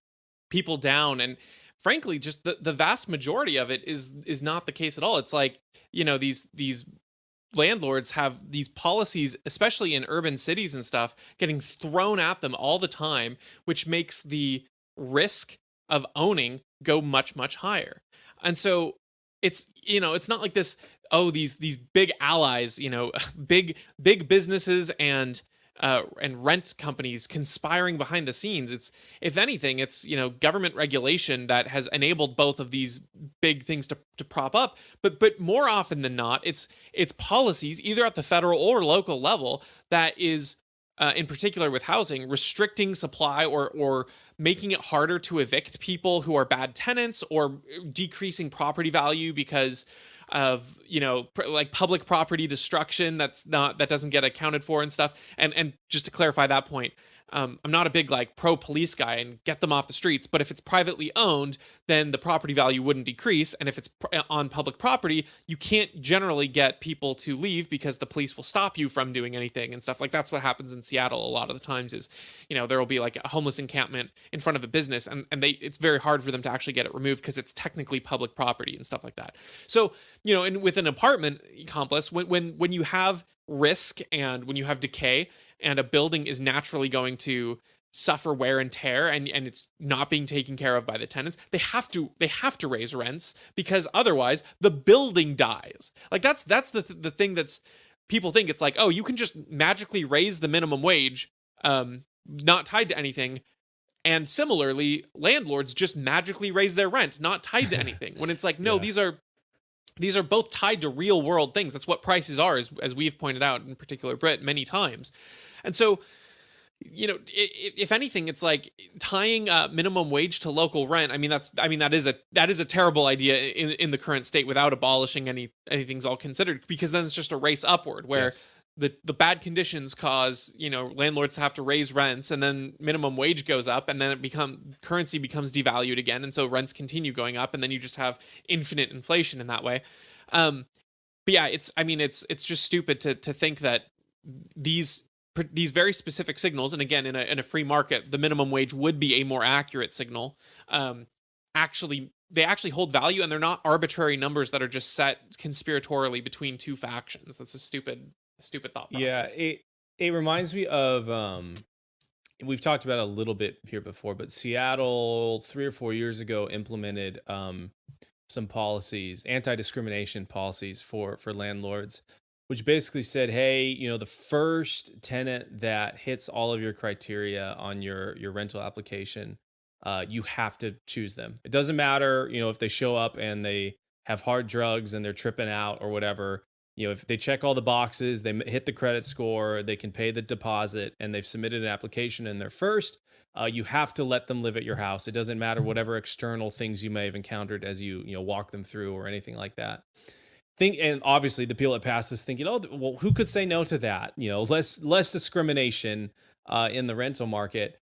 B: people down. And frankly, just the vast majority of it is not the case at all. It's like, these landlords have these policies, especially in urban cities and stuff, getting thrown at them all the time, which makes the risk of owning go much, much higher. And so it's not like this, oh, these big allies, big businesses and rent companies conspiring behind the scenes. It's, if anything, it's, government regulation that has enabled both of these big things to prop up. But more often than not, it's policies either at the federal or local level that is, in particular with housing, restricting supply or making it harder to evict people who are bad tenants, or decreasing property value because of, like public property destruction that doesn't get accounted for and stuff. And just to clarify that point, I'm not a big like pro police guy and get them off the streets, but if it's privately owned, then the property value wouldn't decrease, and if it's on public property, you can't generally get people to leave because the police will stop you from doing anything and stuff. Like, that's what happens in Seattle a lot of the times is, there will be like a homeless encampment in front of a business, and it's very hard for them to actually get it removed because it's technically public property and stuff like that. So, and with an apartment complex, when you have risk and when you have decay, and a building is naturally going to suffer wear and tear, and it's not being taken care of by the tenants, they have to raise rents, because otherwise the building dies. Like, that's the thing that's, people think it's like, oh, you can just magically raise the minimum wage, not tied to anything. And similarly, landlords just magically raise their rent, not tied to anything. When it's like, no,
A: Yeah.
B: these are both tied to real world things. That's what prices are, as we've pointed out, in particular Brit, many times. And so, if anything, it's like tying minimum wage to local rent. That is a terrible idea in the current state, without abolishing anything's all considered, because then it's just a race upward where
A: Yes.
B: the bad conditions cause, landlords to have to raise rents, and then minimum wage goes up, and then currency becomes devalued again, and so rents continue going up, and then you just have infinite inflation in that way. But yeah, it's just stupid to think that these very specific signals, and again, in a free market, the minimum wage would be a more accurate signal. They actually hold value, and they're not arbitrary numbers that are just set conspiratorially between two factions. That's a stupid thought
A: Yeah,
B: process.
A: it reminds me of we've talked about it a little bit here before, but Seattle 3 or 4 years ago implemented some policies, anti-discrimination policies for landlords, which basically said, hey, the first tenant that hits all of your criteria on your rental application, you have to choose them. It doesn't matter, if they show up and they have hard drugs and they're tripping out or whatever. If they check all the boxes, they hit the credit score, they can pay the deposit, and they've submitted an application and they're first, you have to let them live at your house. It doesn't matter whatever external things you may have encountered as you walk them through or anything like that. And obviously the people that pass this thinking, oh, well, who could say no to that? Less discrimination in the rental market.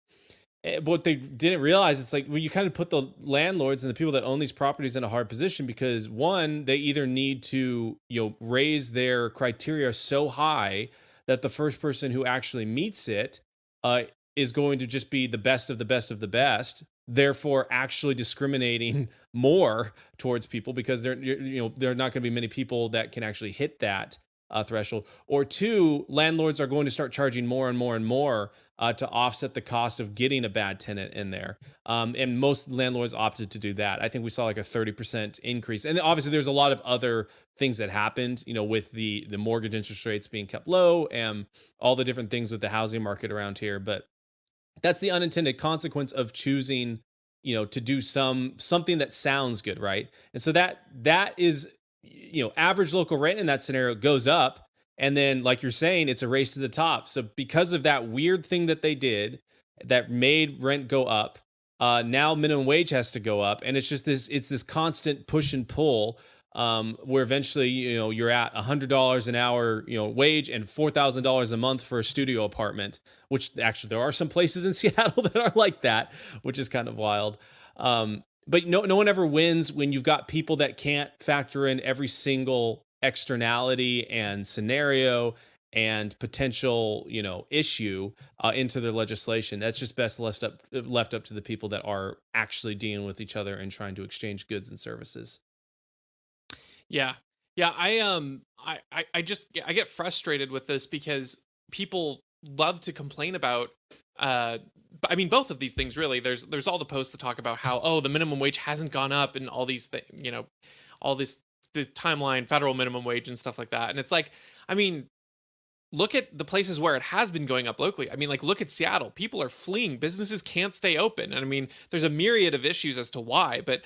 A: But what they didn't realize, it's like, well, you kind of put the landlords and the people that own these properties in a hard position, because one, they either need to, raise their criteria so high that the first person who actually meets it uh, is going to just be the best of the best of the best, therefore actually discriminating more towards people, because there are not going to be many people that can actually hit that threshold. Or two, landlords are going to start charging more and more and more to offset the cost of getting a bad tenant in there. And most landlords opted to do that. I think we saw like a 30% increase. And obviously there's a lot of other things that happened, with the mortgage interest rates being kept low and all the different things with the housing market around here. But that's the unintended consequence of choosing, to do something that sounds good, right? And so that is, average local rent in that scenario goes up, And then, like you're saying, it's a race to the top. So because of that weird thing that they did that made rent go up, now minimum wage has to go up, and it's this constant push and pull, where eventually, you're at $100 an hour, wage, and $4,000 a month for a studio apartment. Which actually there are some places in Seattle that are like that, which is kind of wild. But no one ever wins when you've got people that can't factor in every single externality and scenario and potential, issue into their legislation. That's just best left up to the people that are actually dealing with each other and trying to exchange goods and services.
B: Yeah. Yeah, I just I get frustrated with this because people love to complain about I mean both of these things really. There's all the posts that talk about how, oh, the minimum wage hasn't gone up and all these things, all this the timeline, federal minimum wage and stuff like that. And it's like, I mean, look at the places where it has been going up locally. I mean, like, look at Seattle. People are fleeing. Businesses can't stay open. And I mean, there's a myriad of issues as to why, but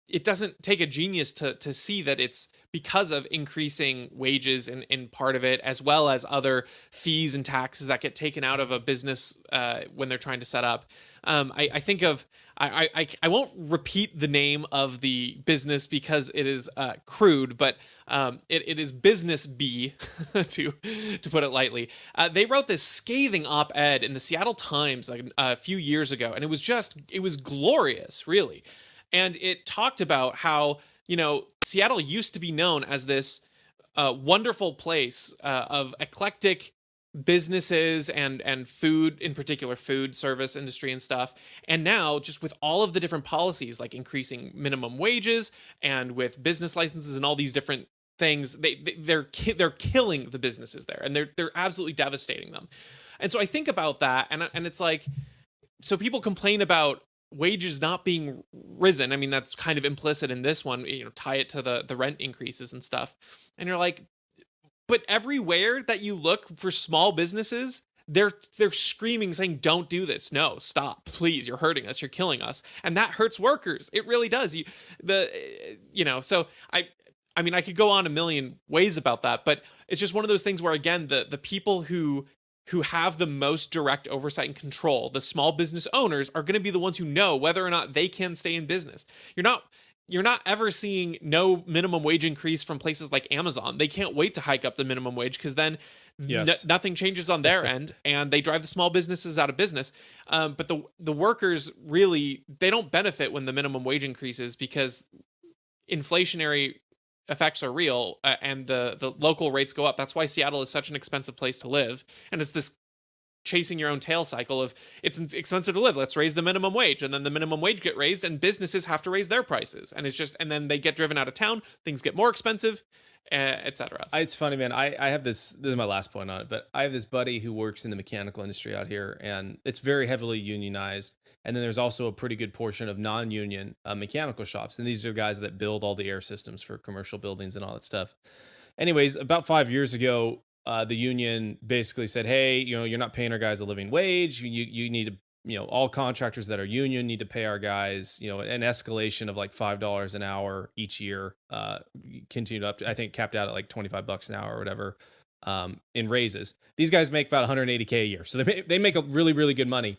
B: it doesn't take a genius to see that it's because of increasing wages in part of it, as well as other fees and taxes that get taken out of a business when they're trying to set up. I think of I won't repeat the name of the business because it is crude, but it is Business B to put it lightly. They wrote this scathing op-ed in the Seattle Times like a few years ago, and it was glorious, really. And it talked about how, Seattle used to be known as this wonderful place of eclectic businesses and food, in particular food service industry and stuff. And now, just with all of the different policies like increasing minimum wages and with business licenses and all these different things, they're killing the businesses there, and they're absolutely devastating them. And so I think about that, and it's like, so people complain about wages not being risen. I mean, that's kind of implicit in this one, tie it to the rent increases and stuff. And you're like, but everywhere that you look for small businesses, they're screaming, saying, "Don't do this. No, stop, please. You're hurting us. You're killing us," and that hurts workers. It really does. So I mean, I could go on a million ways about that, but it's just one of those things where, again, the people who have the most direct oversight and control, the small business owners, are going to be the ones who know whether or not they can stay in business. You're not ever seeing no minimum wage increase from places like Amazon. They can't wait to hike up the minimum wage because then
A: Yes.
B: nothing changes on their end, and they drive the small businesses out of business. But the workers really, they don't benefit when the minimum wage increases because inflationary effects are real, and the local rates go up. That's why Seattle is such an expensive place to live, and it's this chasing your own tail cycle of, it's expensive to live, let's raise the minimum wage, and then the minimum wage get raised and businesses have to raise their prices, and and then they get driven out of town, things get more expensive, etc.
A: It's funny, man. I have this is my last point on it, but I have this buddy who works in the mechanical industry out here, and it's very heavily unionized. And then there's also a pretty good portion of non-union mechanical shops. And these are guys that build all the air systems for commercial buildings and all that stuff. Anyways, about 5 years ago, the union basically said, "Hey, you're not paying our guys a living wage. You need to, all contractors that are union need to pay our guys, an escalation of like $5 an hour each year, continued up to, I think, capped out at like $25 an hour or whatever, in raises. These guys make about $180K a year, so they make a really, really good money."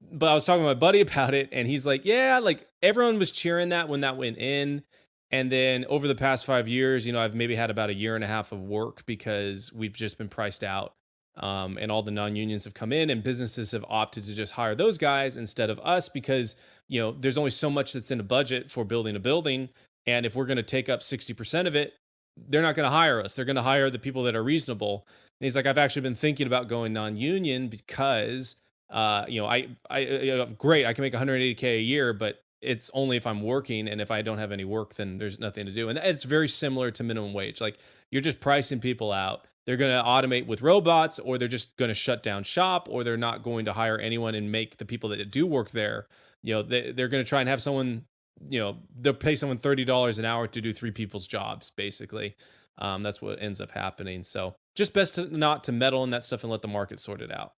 A: But I was talking to my buddy about it, and he's like, "Yeah, like everyone was cheering that when that went in." And then over the past 5 years, I've maybe had about a year and a half of work because we've just been priced out. And all the non-unions have come in, and businesses have opted to just hire those guys instead of us because, there's only so much that's in a budget for building a building. And if we're going to take up 60% of it, they're not going to hire us. They're going to hire the people that are reasonable. And he's like, "I've actually been thinking about going non-union because, great, I can make 180K a year, but it's only if I'm working, and if I don't have any work, then there's nothing to do." And it's very similar to minimum wage. Like, you're just pricing people out. They're going to automate with robots, or they're just going to shut down shop, or they're not going to hire anyone and make the people that do work there, they're going to try and have someone, they'll pay someone $30 an hour to do three people's jobs, basically. That's what ends up happening. So just best not to meddle in that stuff and let the market sort it out.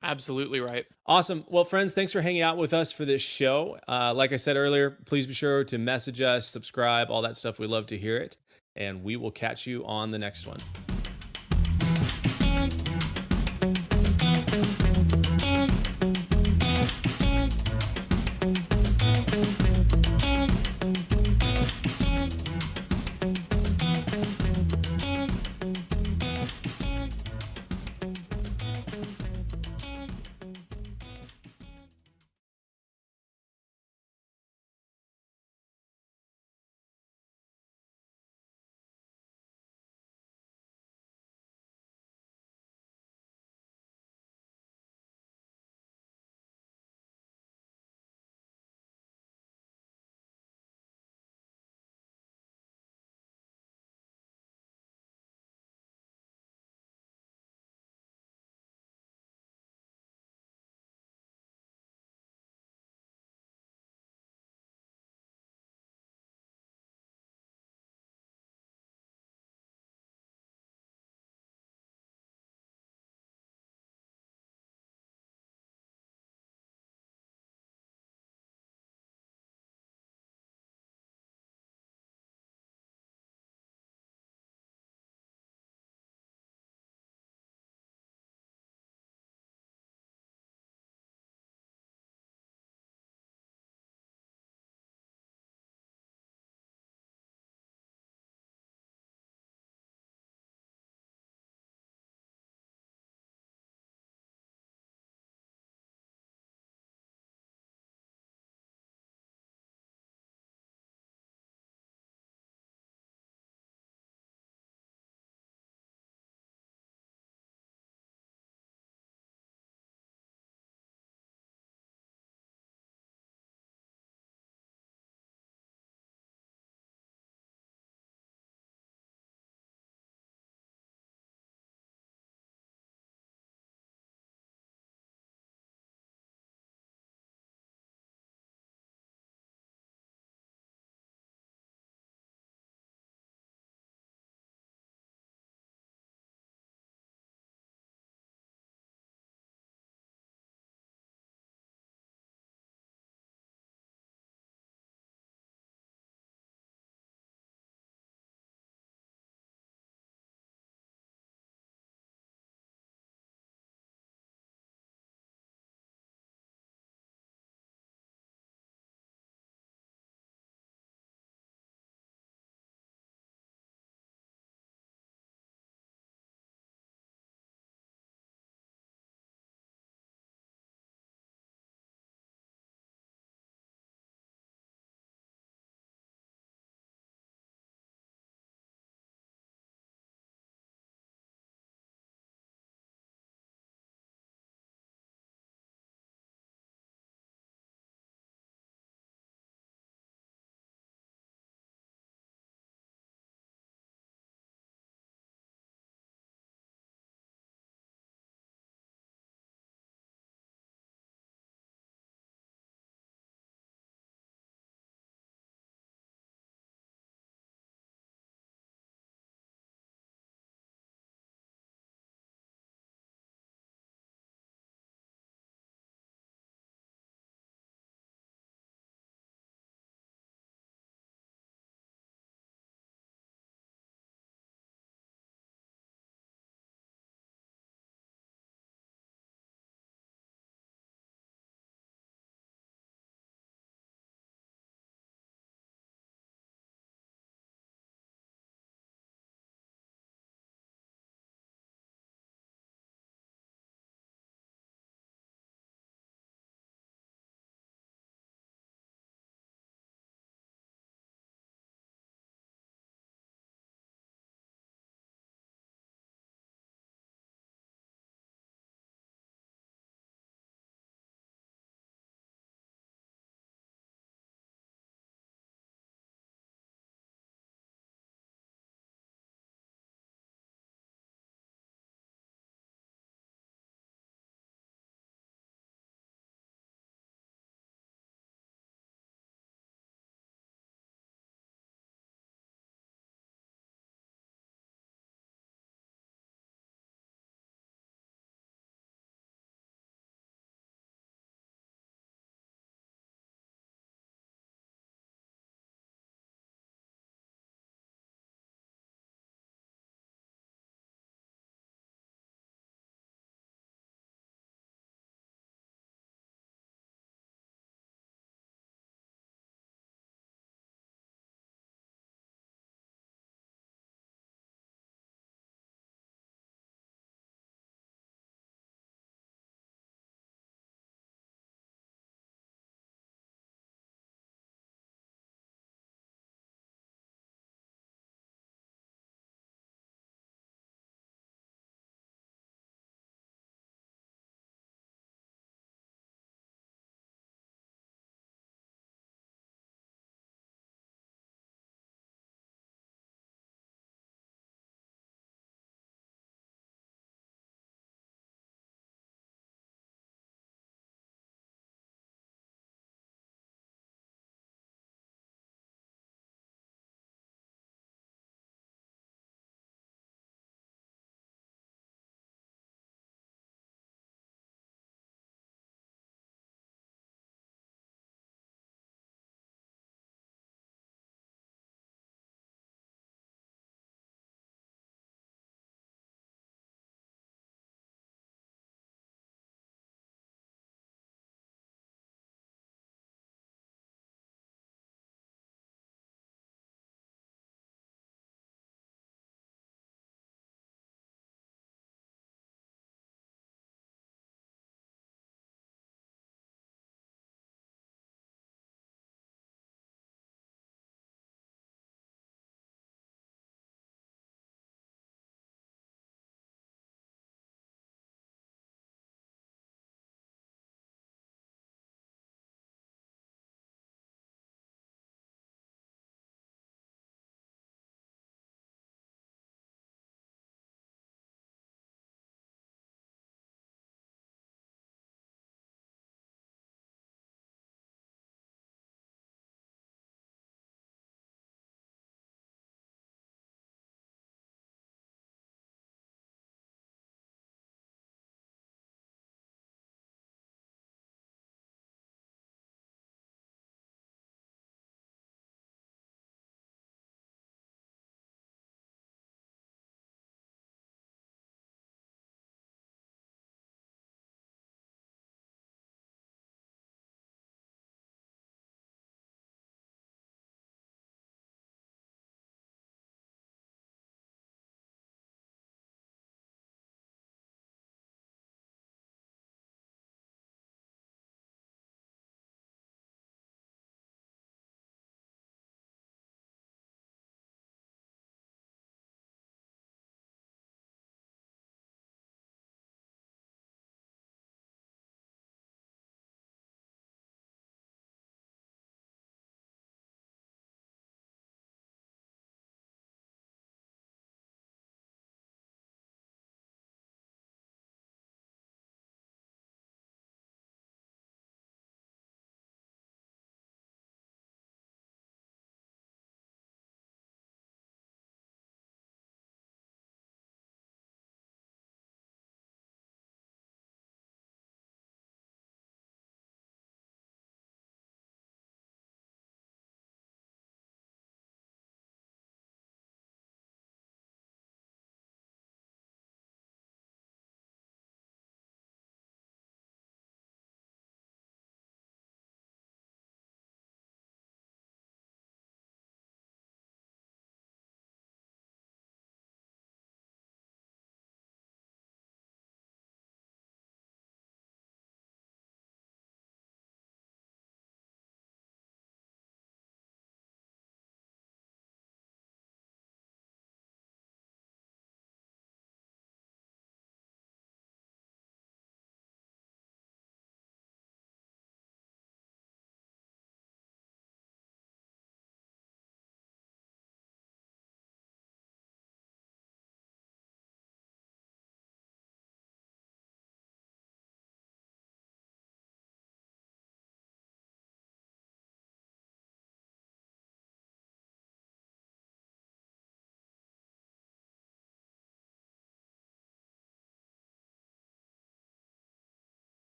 B: Absolutely right.
A: Awesome. Well, friends, thanks for hanging out with us for this show. Like I said earlier, please be sure to message us, subscribe, all that stuff. We love to hear it. and we will catch you on the next one.